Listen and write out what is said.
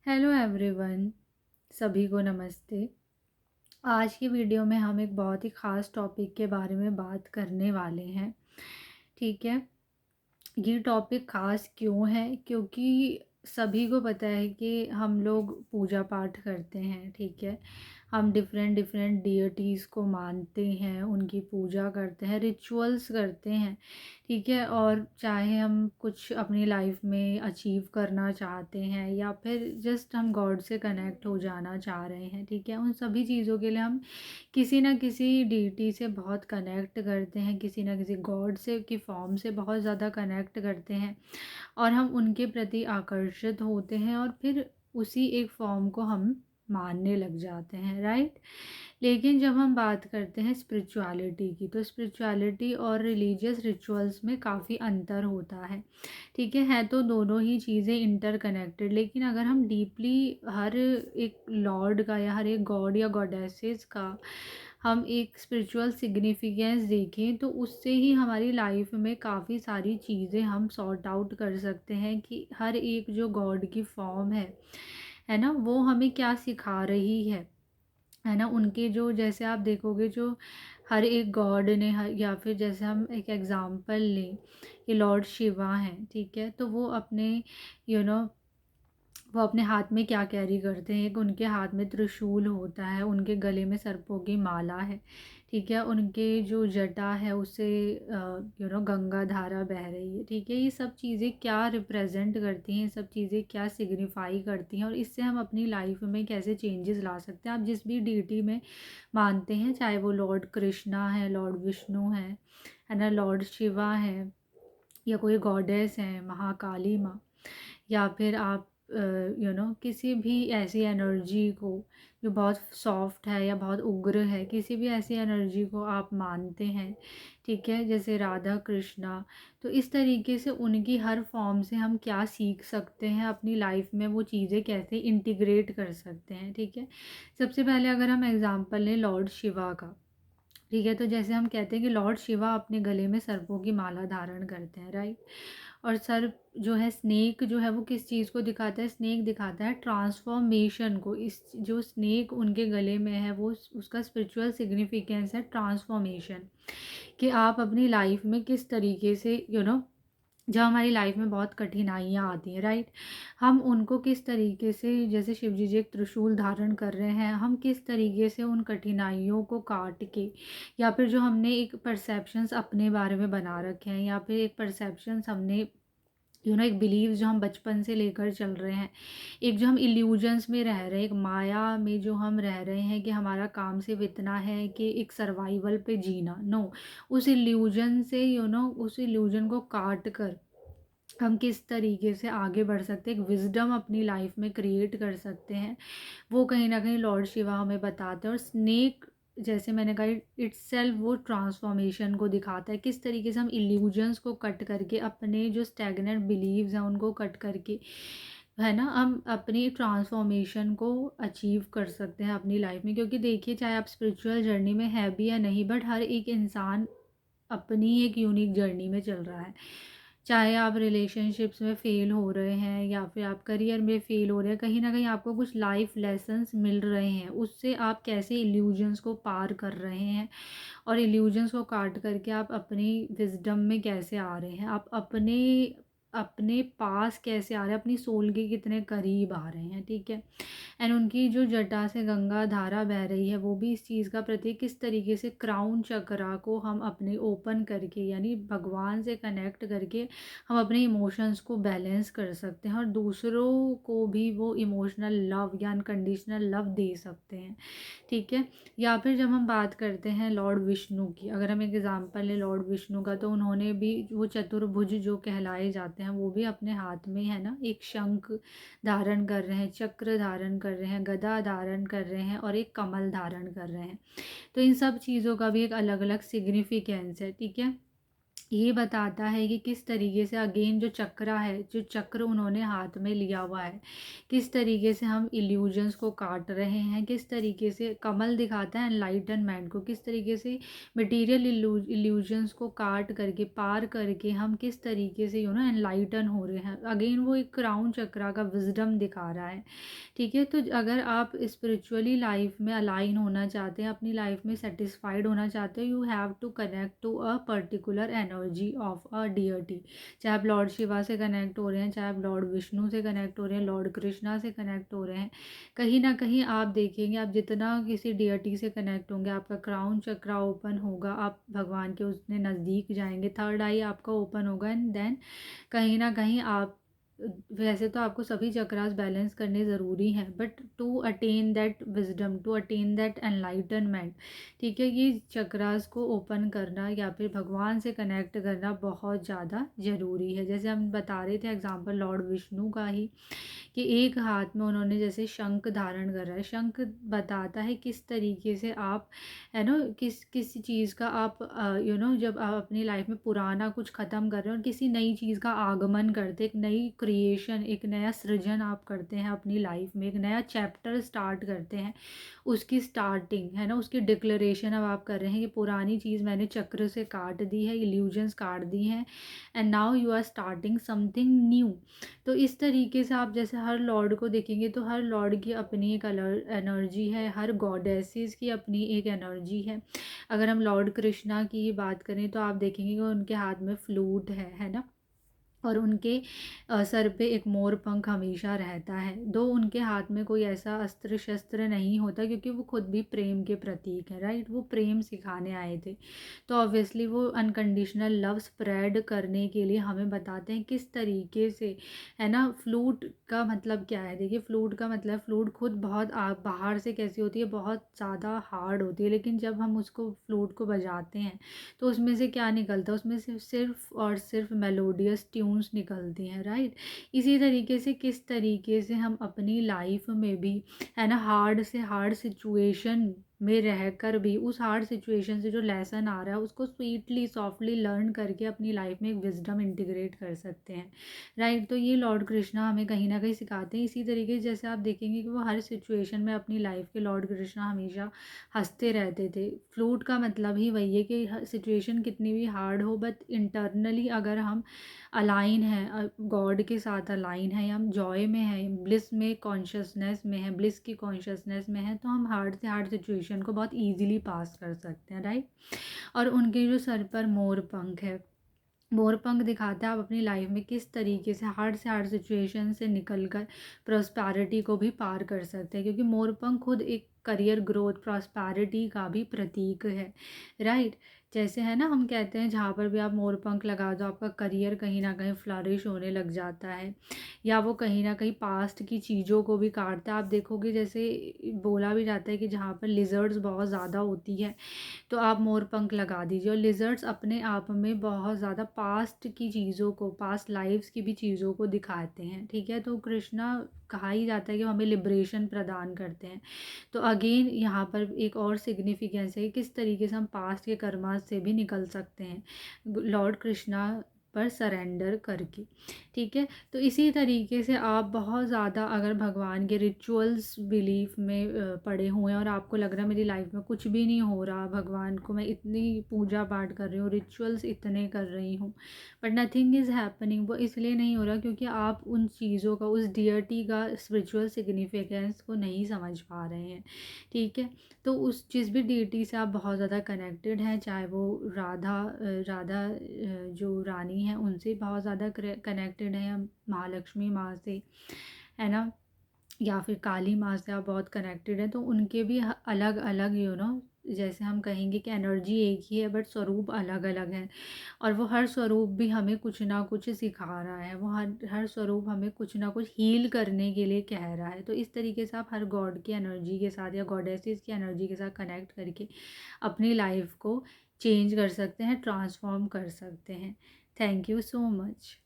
Hello everyone, सभी को नमस्ते। आज की वीडियो में हम एक बहुत ही ख़ास टॉपिक के बारे में बात करने वाले हैं। ठीक है, ये टॉपिक ख़ास क्यों है? क्योंकि सभी को पता है कि हम लोग पूजा पाठ करते हैं। ठीक है, हम डिफरेंट डिफरेंट डियटीज़ को मानते हैं, उनकी पूजा करते हैं, रिचुअल्स करते हैं। ठीक है, और चाहे हम कुछ अपनी लाइफ में अचीव करना चाहते हैं या फिर जस्ट हम गॉड से कनेक्ट हो जाना चाह रहे हैं। ठीक है, उन सभी चीज़ों के लिए हम किसी ना किसी डीटी से बहुत कनेक्ट करते हैं, किसी ना किसी गॉड से की फॉर्म से बहुत ज़्यादा कनेक्ट करते हैं और हम उनके प्रति आकर्षित होते हैं और फिर उसी एक फॉर्म को हम मानने लग जाते हैं, राइट। लेकिन जब हम बात करते हैं स्पिरिचुअलिटी की, तो स्पिरिचुअलिटी और रिलीजियस रिचुअल्स में काफ़ी अंतर होता है। ठीक है तो दोनों ही चीज़ें इंटरकनेक्टेड, लेकिन अगर हम डीपली हर एक लॉर्ड का या हर एक गॉड या गॉडेसेस का हम एक स्पिरिचुअल सिग्निफिकेंस देखें तो उससे ही हमारी लाइफ में काफ़ी सारी चीज़ें हम सॉर्ट आउट कर सकते हैं कि हर एक जो गॉड की फॉर्म है ना, वो हमें क्या सिखा रही है ना। उनके जो जैसे आप देखोगे, जो हर एक गॉड ने या फिर जैसे हम एक एग्जांपल लें कि लॉर्ड शिवा हैं। ठीक है, तो वो अपने यू नो वो अपने हाथ में क्या कैरी करते हैं? एक उनके हाथ में त्रिशूल होता है, उनके गले में सर्पों की माला है। ठीक है, उनके जो जटा है उससे गंगा धारा बह रही है। ठीक है, ये सब चीज़ें क्या रिप्रेजेंट करती हैं, ये सब चीज़ें क्या सिग्निफाई करती हैं और इससे हम अपनी लाइफ में कैसे चेंजेस ला सकते हैं। आप जिस भी डीटी में मानते हैं, चाहे वो लॉर्ड कृष्णा है, लॉर्ड विष्णु है ना, लॉर्ड शिवा है, या कोई गॉडेस है महाकाली माँ, या फिर आप किसी भी ऐसी एनर्जी को जो बहुत सॉफ्ट है या बहुत उग्र है, किसी भी ऐसी एनर्जी को आप मानते हैं। ठीक है, जैसे राधा कृष्णा, तो इस तरीके से उनकी हर फॉर्म से हम क्या सीख सकते हैं, अपनी लाइफ में वो चीज़ें कैसे इंटीग्रेट कर सकते हैं। ठीक है, सबसे पहले अगर हम एग्जांपल लें लॉर्ड शिवा का। ठीक है, तो जैसे हम कहते हैं कि लॉर्ड शिवा अपने गले में सर्पों की माला धारण करते हैं, राइट। और सर्प जो है, स्नेक जो है, वो किस चीज़ को दिखाता है? स्नेक दिखाता है ट्रांसफॉर्मेशन को। इस जो स्नेक उनके गले में है वो उसका स्पिरिचुअल सिग्निफिकेंस है ट्रांसफॉर्मेशन, कि आप अपनी लाइफ में किस तरीके से जब हमारी लाइफ में बहुत कठिनाइयाँ आती हैं, राइट, हम उनको किस तरीके से, जैसे शिव जी एक त्रिशूल धारण कर रहे हैं, हम किस तरीके से उन कठिनाइयों को काट के, या फिर जो हमने एक परसेप्शंस अपने बारे में बना रखे हैं, या फिर एक परसेप्शंस हमने एक बिलीव जो हम बचपन से लेकर चल रहे हैं, एक जो हम इल्यूजन्स में रह रहे हैं, एक माया में जो हम रह रहे हैं कि हमारा काम सिर्फ इतना है कि एक सर्वाइवल पे जीना, नो, उस इल्यूजन से उस इल्यूजन को काट कर हम किस तरीके से आगे बढ़ सकते हैं, एक विजडम अपनी लाइफ में क्रिएट कर सकते हैं, वो कहीं ना कहीं लॉर्ड शिवा हमें बताते हैं। और स्नेक, जैसे मैंने कहा, इट्सेल्फ वो ट्रांसफॉर्मेशन को दिखाता है, किस तरीके से हम इल्यूजन्स को कट करके, अपने जो स्टैग्नेंट बिलीव्स हैं उनको कट करके, है ना, हम अपनी ट्रांसफॉर्मेशन को अचीव कर सकते हैं अपनी लाइफ में। क्योंकि देखिए, चाहे आप स्पिरिचुअल जर्नी में है भी या नहीं, बट हर एक इंसान अपनी एक यूनिक जर्नी में चल रहा है। चाहे आप रिलेशनशिप्स में फ़ेल हो रहे हैं या फिर आप करियर में फ़ेल हो रहे हैं, कहीं ना कहीं आपको कुछ लाइफ लेसन्स मिल रहे हैं, उससे आप कैसे इल्यूजन्स को पार कर रहे हैं और इल्यूजन्स को काट करके आप अपनी विजडम में कैसे आ रहे हैं, आप अपने अपने पास कैसे आ रहे हैं, अपनी सोल के कितने करीब आ रहे हैं। ठीक है, एंड उनकी जो जटा से गंगा धारा बह रही है वो भी इस चीज़ का प्रतीक, किस तरीके से क्राउन चक्रा को हम अपने ओपन करके, यानी भगवान से कनेक्ट करके, हम अपने इमोशंस को बैलेंस कर सकते हैं और दूसरों को भी वो इमोशनल लव या अनकंडीशनल लव दे सकते हैं। ठीक है, या फिर जब हम बात करते हैं लॉर्ड विष्णु की, अगर हम एक एग्जांपल लें लॉर्ड विष्णु का, तो उन्होंने भी वो चतुर्भुज जो कहलाए जाते हैं, वो भी अपने हाथ में, है ना, एक शंख धारण कर रहे हैं, चक्र धारण कर रहे हैं, गदा धारण कर रहे हैं और एक कमल धारण कर रहे हैं। तो इन सब चीज़ों का भी एक अलग अलग सिग्निफिकेंस है। ठीक है, ये बताता है कि किस तरीके से अगेन जो चक्रा है, जो चक्र उन्होंने हाथ में लिया हुआ है, किस तरीके से हम इल्यूजन्स को काट रहे हैं, किस तरीके से कमल दिखाता है एनलाइटनमेंट को, किस तरीके से मटेरियल इल्यूजन्स को काट करके पार करके हम किस तरीके से एनलाइटन हो रहे हैं। अगेन वो एक क्राउन चक्रा का विजडम दिखा रहा है। ठीक है, तो अगर आप स्पिरिचुअली लाइफ में अलाइन होना चाहते हैं, अपनी लाइफ में सेटिस्फाइड होना चाहते हो, you have to connect to a particular energy of a deity. चाहे आप लॉर्ड शिवा से कनेक्ट हो रहे हैं, चाहे आप लॉर्ड विष्णु से कनेक्ट हो रहे हैं, लॉर्ड कृष्णा से कनेक्ट हो रहे हैं, कहीं ना कहीं आप देखेंगे आप जितना किसी डियटी से कनेक्ट होंगे आपका क्राउन चक्रा ओपन होगा, आप भगवान के उसने नज़दीक जाएंगे, थर्ड आई आपका ओपन होगा, एंड देन कहीं ना कहीं आप, वैसे तो आपको सभी चक्रास बैलेंस करने ज़रूरी हैं, but to attain that wisdom, to attain that enlightenment, ठीक है, ये चक्रास को ओपन करना या फिर भगवान से कनेक्ट करना बहुत ज़्यादा ज़रूरी है। जैसे हम बता रहे थे एग्जांपल लॉर्ड विष्णु का ही, कि एक हाथ में उन्होंने जैसे शंख धारण कर रहा है। शंख बताता है किस तरीके से आप, है ना, किस चीज़ का आप जब आप अपनी लाइफ में पुराना कुछ ख़त्म कर रहे हो और किसी नई चीज़ का आगमन करते, एक नई क्रिएशन, एक नया सृजन आप करते हैं अपनी लाइफ में, एक नया चैप्टर स्टार्ट करते हैं, उसकी स्टार्टिंग, है ना, उसकी डिक्लेरेशन अब आप कर रहे हैं कि पुरानी चीज़ मैंने चक्र से काट दी है, इल्यूजन्स काट दी हैं, and now you are starting something new. तो इस तरीके से आप जैसे हर लॉर्ड को देखेंगे तो हर लॉर्ड की अपनी एक अलग एनर्जी है, हर गॉडेसेस की अपनी एक एनर्जी है। अगर हम लॉर्ड कृष्णा की बात करें तो आप देखेंगे कि उनके हाथ में फ्लूट है ना, और उनके सर पे एक मोर पंख हमेशा रहता है। दो उनके हाथ में कोई ऐसा अस्त्र शस्त्र नहीं होता, क्योंकि वो खुद भी प्रेम के प्रतीक है, राइट, वो प्रेम सिखाने आए थे। तो ऑब्वियसली वो अनकंडीशनल लव स्प्रेड करने के लिए हमें बताते हैं किस तरीके से, है ना। फ्लूट का मतलब क्या है, देखिए फ्लूट का मतलब, फ्लूट खुद बहुत बाहर से कैसी होती है, बहुत ज़्यादा हार्ड होती है, लेकिन जब हम उसको फ्लूट को बजाते हैं तो उसमें से क्या निकलता है, उसमें से सिर्फ और सिर्फ मेलोडियस ट्यून्स निकलती हैं, राइट। इसी तरीके से किस तरीके से हम अपनी लाइफ में भी, है ना, हार्ड से हार्ड सिचुएशन में रहकर भी उस हार्ड सिचुएशन से जो लेसन आ रहा है उसको स्वीटली सॉफ्टली लर्न करके अपनी लाइफ में एक विजडम इंटीग्रेट कर सकते हैं, राइट। तो ये लॉर्ड कृष्णा हमें कहीं ना कहीं सिखाते हैं। इसी तरीके से जैसे आप देखेंगे कि वो हर सिचुएशन में अपनी लाइफ के लॉर्ड कृष्णा हमेशा हंसते रहते थे। फ्लूट का मतलब ही वही है कि सिचुएशन कितनी भी हार्ड हो, बट इंटरनली अगर हम अलाइन हैं, गॉड के साथ अलाइन है, हम जॉय में हैं, ब्लिस में कॉन्शियसनेस में है, ब्लिस की कॉन्शियसनेस में है, तो हम हार्ड से हार्ड सिचुएशन को बहुत ईजिली पास कर सकते हैं, राइट। और उनके जो सर पर मोर पंख है, मोर पंख दिखाता है आप अपनी लाइफ में किस तरीके से हार्ड सिचुएशन से निकलकर प्रॉस्पैरिटी को भी पार कर सकते हैं, क्योंकि मोर पंख खुद एक करियर ग्रोथ प्रॉस्पैरिटी का भी प्रतीक है, राइट। जैसे है ना, हम कहते हैं जहाँ पर भी आप मोर पंख लगा दो आपका करियर कहीं ना कहीं फ्लरिश होने लग जाता है, या वो कहीं ना कहीं पास्ट की चीज़ों को भी काटता है। आप देखोगे जैसे बोला भी जाता है कि जहाँ पर लिजर्ड्स बहुत ज़्यादा होती है तो आप मोर पंख लगा दीजिए। और लिजर्ड्स अपने आप में बहुत ज़्यादा पास्ट की चीज़ों को, पास्ट लाइफ्स की भी चीज़ों को दिखाते हैं, ठीक है। तो कृष्णा कहा ही जाता है कि वो हमें लिबरेशन प्रदान करते हैं। तो अगेन यहाँ पर एक और सिग्निफिकेंस है कि किस तरीके से हम पास्ट के कर्मा से भी निकल सकते हैं लॉर्ड कृष्णा पर सरेंडर करके, ठीक है। तो इसी तरीके से आप बहुत ज़्यादा अगर भगवान के रिचुअल्स बिलीफ में पड़े हुए हैं और आपको लग रहा है मेरी लाइफ में कुछ भी नहीं हो रहा, भगवान को मैं इतनी पूजा पाठ कर रही हूँ, रिचुअल्स इतने कर रही हूँ, बट नथिंग इज़ हैपनिंग, वो इसलिए नहीं हो रहा क्योंकि आप उन चीज़ों का, उस डियटी का स्पिरिचुअल सिग्निफिकेंस को नहीं समझ पा रहे हैं, ठीक है। तो उस जिस भी डीटी से आप बहुत ज़्यादा कनेक्टेड हैं, चाहे वो राधा जो रानी हैं उनसे बहुत ज़्यादा कनेक्टेड हैं, हम महालक्ष्मी माँ से, है ना, या फिर काली माँ से आप बहुत कनेक्टेड हैं, तो उनके भी अलग अलग जैसे हम कहेंगे कि एनर्जी एक ही है बट स्वरूप अलग अलग हैं, और वो हर स्वरूप भी हमें कुछ ना कुछ सिखा रहा है, वो हर हर स्वरूप हमें कुछ ना कुछ हील करने के लिए कह रहा है। तो इस तरीके से आप हर गॉड की एनर्जी के साथ या गॉडेसेस की एनर्जी के साथ कनेक्ट करके अपनी लाइफ को चेंज कर सकते हैं, ट्रांसफॉर्म कर सकते हैं। Thank you so much.